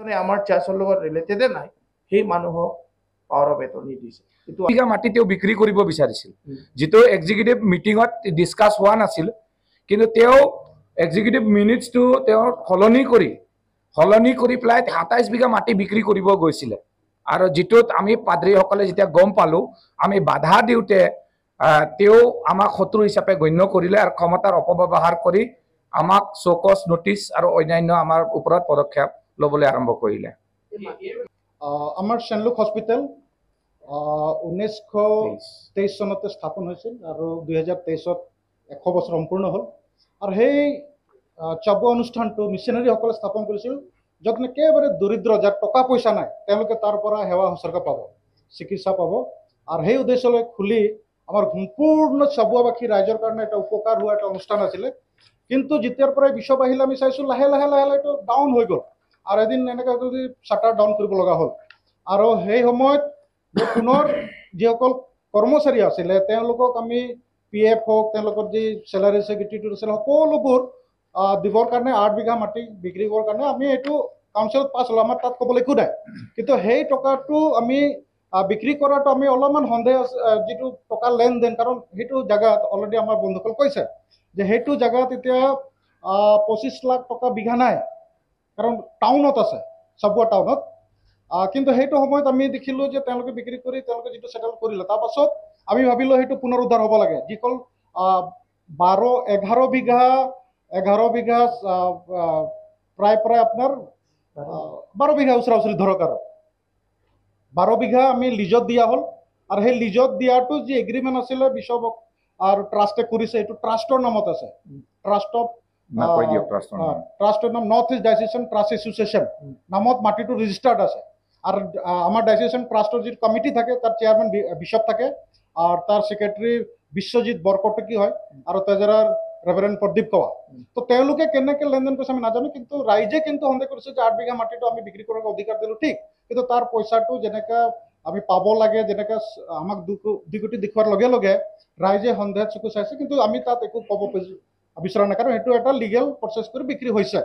আমাৰ চাৰ্চৰ লগত ৰিলেটেডে নাই সেই মানুহক পাৱাৰ অফ এটৰ্নি দিছে। বিঘা মাটি তেওঁ বিক্ৰী কৰিব বিচাৰিছিল, যিটো এক্সিকিউটিভ মিটিঙত ডিছকাছ হোৱা নাছিল, কিন্তু তেওঁ এক্সিকিউটিভ মিনিটছটো তেওঁ সলনি কৰি পেলাই ২৭ বিঘা মাটি বিক্ৰী কৰিব গৈছিলে। আৰু যিটোত আমি পাদ্ৰীসকলে যেতিয়া গম পালোঁ, আমি বাধা দিওঁতে তেওঁ আমাক শত্ৰু হিচাপে গণ্য কৰিলে আৰু ক্ষমতাৰ অপব্যৱহাৰ কৰি আমাক চৌকছ নটিছ আৰু অন্যান্য আমাৰ ওপৰত পদক্ষেপ ল'বলৈ আৰম্ভ কৰিলে। আমাৰ সেনলুক হস্পিটেল 1923 চনতে স্থাপন হৈছিল আৰু 2023ত 100 বছৰ সম্পূৰ্ণ হ'ল। আৰু সেই চব অনুষ্ঠানটো মিছনেৰীসকলে স্থাপন কৰিছিল, য'ত একেবাৰে দৰিদ্ৰ, যাৰ টকা পইচা নাই, তেওঁলোকে তাৰ পৰা সেৱা শুশ্ৰূষা পাব, চিকিৎসা পাব। আৰু সেই উদ্দেশ্যলৈ খুলি আমাৰ সম্পূৰ্ণ চাবুৱাবাসী ৰাইজৰ কাৰণে এটা উপকাৰ হোৱা এটা অনুষ্ঠান আছিলে। কিন্তু যেতিয়াৰ পৰাই বিশ্বপ আহিলে আমি চাইছোঁ লাহে লাহে এইটো ডাউন হৈ গ'ল। আৰু এদিন এনেকৈ যদি শ্বাটাৰ ডাউন কৰিব লগা হ'ল। আৰু সেই সময়ত পুনৰ যিসকল কৰ্মচাৰী আছিলে তেওঁলোকক আমি PF হওক, তেওঁলোকৰ যি চেলাৰী ছেক্ৰেটাৰীটো আছিলে, সকলোবোৰ দিবৰ কাৰণে 8 বিঘা মাটি বিক্ৰী কৰাৰ কাৰণে আমি এইটো কাউন্সিলত পাছ হ'লো, আমাৰ তাত ক'বলৈ একো নাই। কিন্তু সেই টকাটো আমি বিক্ৰী কৰাটো আমি অলপমান সন্দেহ আছে, যিটো টকা লেনদেন, কাৰণ সেইটো জেগাত অলৰেডি আমাৰ বন্ধুসকল কৈছে যে সেইটো জেগাত এতিয়া 25 লাখ টকা বিঘা নাই, কাৰণ টাউনত আছে, চাবুৱা টাউনত। কিন্তু সেইটো সময়ত আমি দেখিলোঁ যে তেওঁলোকে বিক্ৰী কৰি তেওঁলোকে যিটো সেটেল কৰিলে, তাৰপাছত আমি ভাবিলোঁ সেইটো পুনৰুদ্ধাৰ হ'ব লাগে। যিসকল 11 বিঘা প্ৰায় আপোনাৰ 12 বিঘা ওচৰা ওচৰি ধৰক, আৰু 12 বিঘা আমি লিজত দিয়া হ'ল। আৰু সেই লিজত দিয়াটো যি এগ্ৰিমেণ্ট আছিলে বিশ্বপ আৰু ট্ৰাষ্টে কৰিছে, এইটো ট্ৰাষ্টৰ নামত আছে। ট্ৰাষ্টৰ নাম নৰ্থ ইষ্ট ডাইচেচন ট্ৰাষ্ট এছ'চিয়েশ্যন নামত মাটিটো ৰেজিষ্টাৰ্ড আছে। আৰু আমাৰ ডাইচেচন ট্ৰাষ্টৰ যিটো কমিটি থাকে, তাৰ চেয়াৰমেন বিশ্বপ থাকে, আৰু তাৰ ছেক্ৰেটাৰী বিশ্বজিৎ বৰকটকী হয়, আৰু ট্ৰেজাৰাৰ ৰেভাৰেণ্ড প্ৰদীপ কোৱা। তো তেওঁলোকে কেনেকৈ লেনদেন কৰিছে আমি নাজানো, কিন্তু ৰাইজে কিন্তু সন্দেহ কৰিছে যে 8 বিঘা মাটিটো আমি বিক্ৰী কৰাৰ অধিকাৰ দিলোঁ, ঠিক, কিন্তু তাৰ পইচাটো যেনেকৈ আমি পাব লাগে, যেনেকৈ আমাক দুকুটি দেখুওৱাৰ লগে লগে ৰাইজে সন্দেহত চকু চাইছে, কিন্তু আমি তাত একো ক'ব বিচৰা নাই, কাৰণ সেইটো এটা লিগেল প্ৰচেছ কৰি বিক্ৰী হৈছে।